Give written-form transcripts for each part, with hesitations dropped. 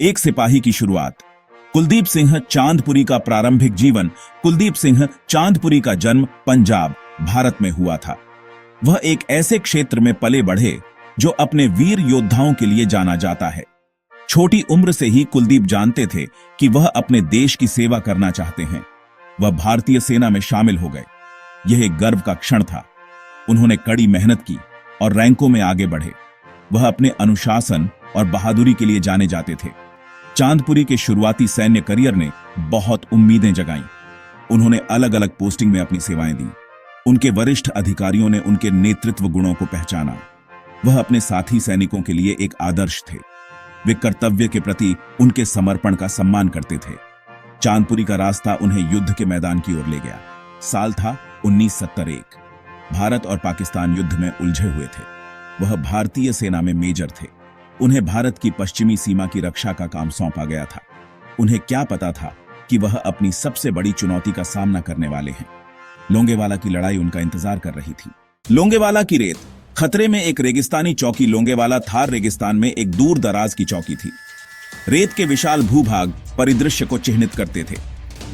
एक सिपाही की शुरुआत। कुलदीप सिंह चांदपुरी का प्रारंभिक जीवन। कुलदीप सिंह चांदपुरी का जन्म पंजाब, भारत में हुआ था। वह एक ऐसे क्षेत्र में पले बढ़े जो अपने वीर योद्धाओं के लिए जाना जाता है। छोटी उम्र से ही कुलदीप जानते थे कि वह अपने देश की सेवा करना चाहते हैं। वह भारतीय सेना में शामिल हो गए। यह एक गर्व का क्षण था। उन्होंने कड़ी मेहनत की और रैंकों में आगे बढ़े। वह अपने अनुशासन और बहादुरी के लिए जाने जाते थे। चांदपुरी के शुरुआती सैन्य करियर ने बहुत उम्मीदें जगाईं। उन्होंने अलग अलग पोस्टिंग में अपनी सेवाएं दी। उनके वरिष्ठ अधिकारियों ने उनके नेतृत्व गुणों को पहचाना। वह अपने साथी सैनिकों के लिए एक आदर्श थे। वे कर्तव्य के प्रति उनके समर्पण का सम्मान करते थे। चांदपुरी का रास्ता उन्हें युद्ध के मैदान की ओर ले गया। साल था 1971। भारत और पाकिस्तान युद्ध में उलझे हुए थे। वह भारतीय सेना में मेजर थे। उन्हें भारत की पश्चिमी सीमा की रक्षा का काम सौंपा गया था। उन्हें क्या पता था कि वह अपनी सबसे बड़ी चुनौती का सामना करने वाले हैं। लोंगेवाला की लड़ाई उनका इंतजार कर रही थी। लोंगेवाला की रेत। खतरे में एक रेगिस्तानी चौकी। लोंगेवाला थार रेगिस्तान में एक दूर दराज की चौकी थी। रेत के विशाल भूभाग परिदृश्य को चिह्नित करते थे।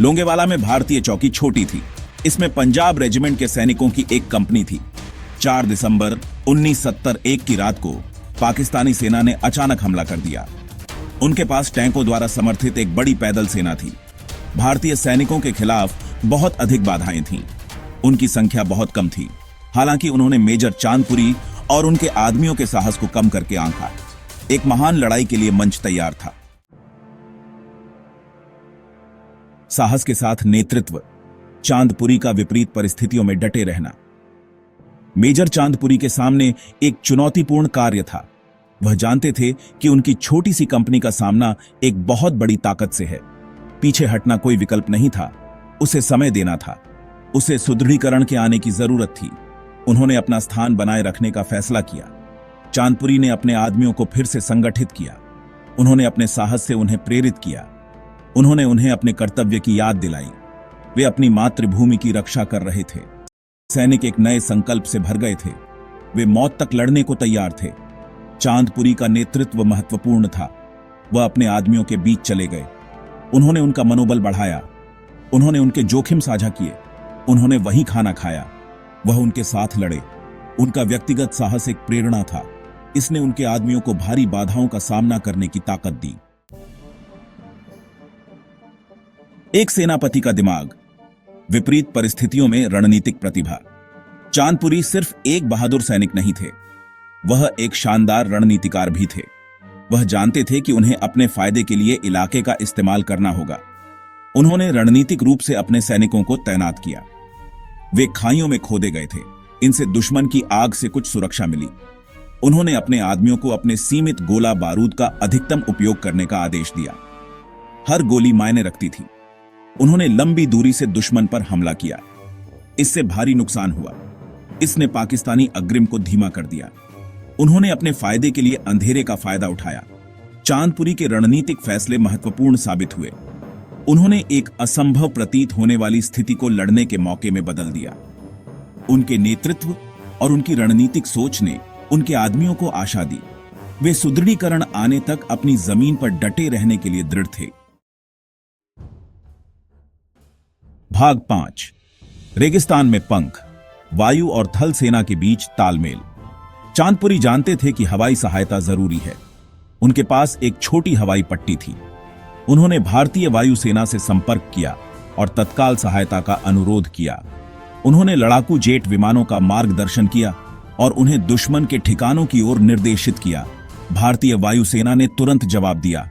लोंगेवाला में भारतीय चौकी छोटी थी। इसमें पंजाब रेजिमेंट के सैनिकों की एक कंपनी थी। 4 दिसंबर 1971 की रात को पाकिस्तानी सेना ने अचानक हमला कर दिया। उनके पास टैंकों द्वारा समर्थित एक बड़ी पैदल सेना थी। भारतीय सैनिकों के खिलाफ बहुत अधिक बाधाएं थीं। उनकी संख्या बहुत कम थी। हालांकि उन्होंने मेजर चांदपुरी और उनके आदमियों के साहस को कम करके आंका। एक महान लड़ाई के लिए मंच तैयार था। साहस के साथ नेतृत्व। चांदपुरी का विपरीत परिस्थितियों में डटे रहना। मेजर चांदपुरी के सामने एक चुनौतीपूर्ण कार्य था। वह जानते थे कि उनकी छोटी सी कंपनी का सामना एक बहुत बड़ी ताकत से है। पीछे हटना कोई विकल्प नहीं था। उसे समय देना था। उसे सुदृढ़ीकरण के आने की जरूरत थी। उन्होंने अपना स्थान बनाए रखने का फैसला किया। चांदपुरी ने अपने आदमियों को फिर से संगठित किया। उन्होंने अपने साहस से उन्हें प्रेरित किया। उन्होंने उन्हें अपने कर्तव्य की याद दिलाई। वे अपनी मातृभूमि की रक्षा कर रहे थे। सैनिक एक नए संकल्प से भर गए थे। वे मौत तक लड़ने को तैयार थे। चांदपुरी का नेतृत्व महत्वपूर्ण था। वह अपने आदमियों के बीच चले गए। उन्होंने उनका मनोबल बढ़ाया। उन्होंने उनके जोखिम साझा किए। उन्होंने वही खाना खाया। वह उनके साथ लड़े। उनका व्यक्तिगत साहस एक प्रेरणा था। इसने उनके आदमियों को भारी बाधाओं का सामना करने की ताकत दी। एक सेनापति का दिमाग। विपरीत परिस्थितियों में रणनीतिक प्रतिभा। चांदपुरी सिर्फ एक बहादुर सैनिक नहीं थे, वह एक शानदार रणनीतिकार भी थे। वह जानते थे कि उन्हें अपने फायदे के लिए इलाके का इस्तेमाल करना होगा। उन्होंने रणनीतिक रूप से अपने सैनिकों को तैनात किया। वे खाइयों में खोदे गए थे। इनसे दुश्मन की आग से कुछ सुरक्षा मिली। उन्होंने अपने आदमियों को अपने सीमित गोला बारूद का अधिकतम उपयोग करने का आदेश दिया। हर गोली मायने रखती थी। उन्होंने लंबी दूरी से दुश्मन पर हमला किया। इससे भारी नुकसान हुआ। इसने पाकिस्तानी अग्रिम को धीमा कर दिया। उन्होंने अपने फायदे के लिए अंधेरे का फायदा उठाया। चांदपुरी के रणनीतिक फैसले महत्वपूर्ण साबित हुए। उन्होंने एक असंभव प्रतीत होने वाली स्थिति को लड़ने के मौके में बदल दिया। उनके नेतृत्व और उनकी रणनीतिक सोच ने उनके आदमियों को आशा दी। वे सुदृढ़ीकरण आने तक अपनी जमीन पर डटे रहने के लिए दृढ़ थे। भाग 5। रेगिस्तान में पंख। वायु और थल सेना के बीच तालमेल। चांदपुरी जानते थे कि हवाई सहायता जरूरी है। उनके पास एक छोटी हवाई पट्टी थी। उन्होंने भारतीय वायुसेना से संपर्क किया और तत्काल सहायता का अनुरोध किया। उन्होंने लड़ाकू जेट विमानों का मार्गदर्शन किया और उन्हें दुश्मन के ठिकानों की ओर निर्देशित किया। भारतीय वायुसेना ने तुरंत जवाब दिया।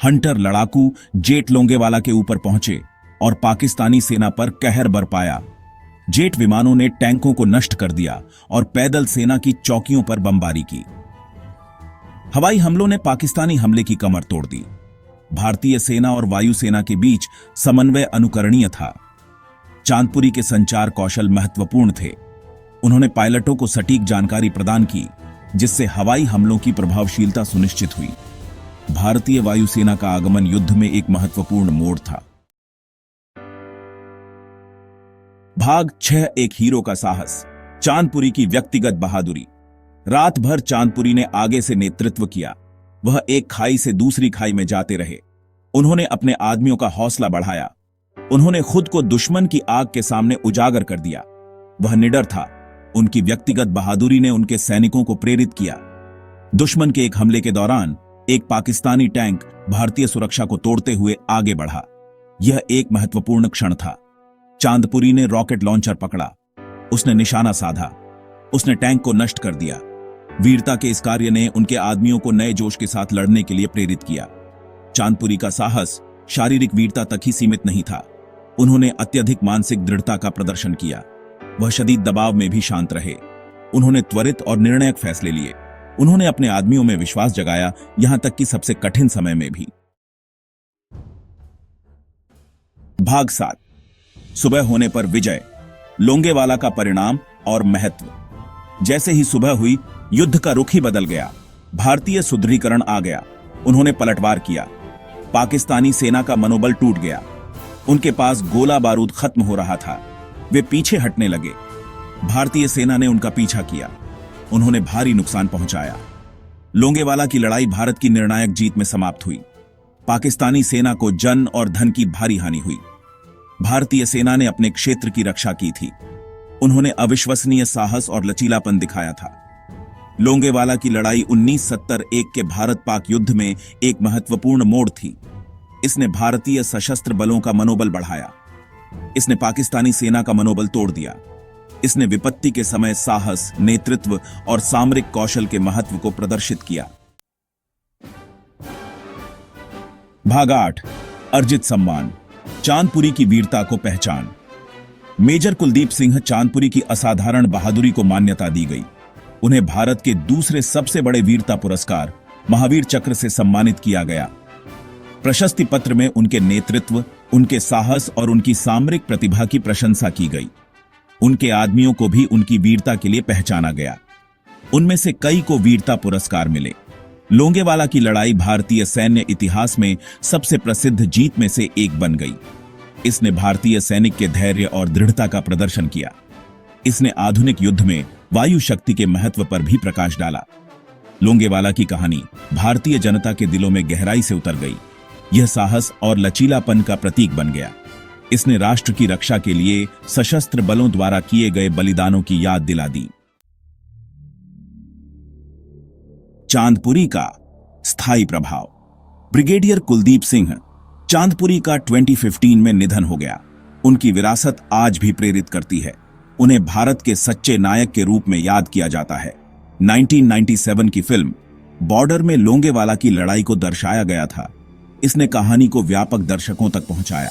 हंटर लड़ाकू जेट लोंगेवाला के ऊपर पहुंचे और पाकिस्तानी सेना पर कहर बरपाया। जेट विमानों ने टैंकों को नष्ट कर दिया और पैदल सेना की चौकियों पर बमबारी की। हवाई हमलों ने पाकिस्तानी हमले की कमर तोड़ दी। भारतीय सेना और वायुसेना के बीच समन्वय अनुकरणीय था। चांदपुरी के संचार कौशल महत्वपूर्ण थे। उन्होंने पायलटों को सटीक जानकारी प्रदान की, जिससे हवाई हमलों की प्रभावशीलता सुनिश्चित हुई। भारतीय वायुसेना का आगमन युद्ध में एक महत्वपूर्ण मोड़ था। भाग 6। एक हीरो का साहस। चांदपुरी की व्यक्तिगत बहादुरी। रात भर चांदपुरी ने आगे से नेतृत्व किया। वह एक खाई से दूसरी खाई में जाते रहे। उन्होंने अपने आदमियों का हौसला बढ़ाया। उन्होंने खुद को दुश्मन की आग के सामने उजागर कर दिया। वह निडर था। उनकी व्यक्तिगत बहादुरी ने उनके सैनिकों को प्रेरित किया। दुश्मन के एक हमले के दौरान एक पाकिस्तानी टैंक भारतीय सुरक्षा को तोड़ते हुए आगे बढ़ा। यह एक महत्वपूर्ण क्षण था। चांदपुरी ने रॉकेट लॉन्चर पकड़ा। उसने निशाना साधा। उसने टैंक को नष्ट कर दिया। वीरता के इस कार्य ने उनके आदमियों को नए जोश के साथ लड़ने के लिए प्रेरित किया। चांदपुरी का साहस शारीरिक वीरता तक ही सीमित नहीं था। उन्होंने अत्यधिक मानसिक दृढ़ता का प्रदर्शन किया। वह शदीद दबाव में भी शांत रहे। उन्होंने त्वरित और निर्णायक फैसले लिए। उन्होंने अपने आदमियों में विश्वास जगाया, यहां तक कि सबसे कठिन समय में भी। भाग 7। सुबह होने पर विजय, लोंगेवाला का परिणाम और महत्व। जैसे ही सुबह हुई, युद्ध का रुख ही बदल गया। भारतीय सुदृढ़ीकरण आ गया। उन्होंने पलटवार किया। पाकिस्तानी सेना का मनोबल टूट गया। उनके पास गोला बारूद खत्म हो रहा था। वे पीछे हटने लगे। भारतीय सेना ने उनका पीछा किया। उन्होंने भारी नुकसान पहुंचाया। लोंगेवाला की लड़ाई भारत की निर्णायक जीत में समाप्त हुई। पाकिस्तानी सेना को जन और धन की भारी हानि हुई। भारतीय सेना ने अपने क्षेत्र की रक्षा की थी। उन्होंने अविश्वसनीय साहस और लचीलापन दिखाया था। लोंगेवाला की लड़ाई 1971 के भारत पाक युद्ध में एक महत्वपूर्ण मोड़ थी। इसने भारतीय सशस्त्र बलों का मनोबल बढ़ाया। इसने पाकिस्तानी सेना का मनोबल तोड़ दिया। इसने विपत्ति के समय साहस, नेतृत्व और सामरिक कौशल के महत्व को प्रदर्शित किया। भाग 8। अर्जित सम्मान, चांदपुरी की वीरता को पहचान। मेजर कुलदीप सिंह चांदपुरी की असाधारण बहादुरी को मान्यता दी गई। उन्हें भारत के दूसरे सबसे बड़े वीरता पुरस्कार महावीर चक्र से सम्मानित किया गया। प्रशस्ति पत्र में उनके नेतृत्व, उनके साहस और उनकी सामरिक प्रतिभा की प्रशंसा की गई। उनके आदमियों को भी उनकी वीरता के लिए पहचाना गया। उनमें से कई को वीरता पुरस्कार मिले। लोंगेवाला की लड़ाई भारतीय सैन्य इतिहास में सबसे प्रसिद्ध जीत में से एक बन गई। इसने भारतीय सैनिक के धैर्य और दृढ़ता का प्रदर्शन किया। इसने आधुनिक युद्ध में वायु शक्ति के महत्व पर भी प्रकाश डाला। लोंगेवाला की कहानी भारतीय जनता के दिलों में गहराई से उतर गई। यह साहस और लचीलापन का प्रतीक बन गया। इसने राष्ट्र की रक्षा के लिए सशस्त्र बलों द्वारा किए गए बलिदानों की याद दिला दी। चांदपुरी का स्थायी प्रभाव। ब्रिगेडियर कुलदीप सिंह चांदपुरी का 2015 में निधन हो गया। उनकी विरासत आज भी प्रेरित करती है। उन्हें भारत के सच्चे नायक के रूप में याद किया जाता है। 1997 की फिल्म बॉर्डर में लोंगेवाला की लड़ाई को दर्शाया गया था। इसने कहानी को व्यापक दर्शकों तक पहुंचाया।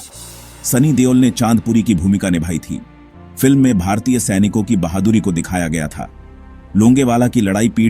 सनी देओल ने चांदपुरी की भूमिका निभाई थी। फिल्म में भारतीय सैनिकों की बहादुरी को दिखाया गया था। लोंगेवाला की लड़ाई पीठ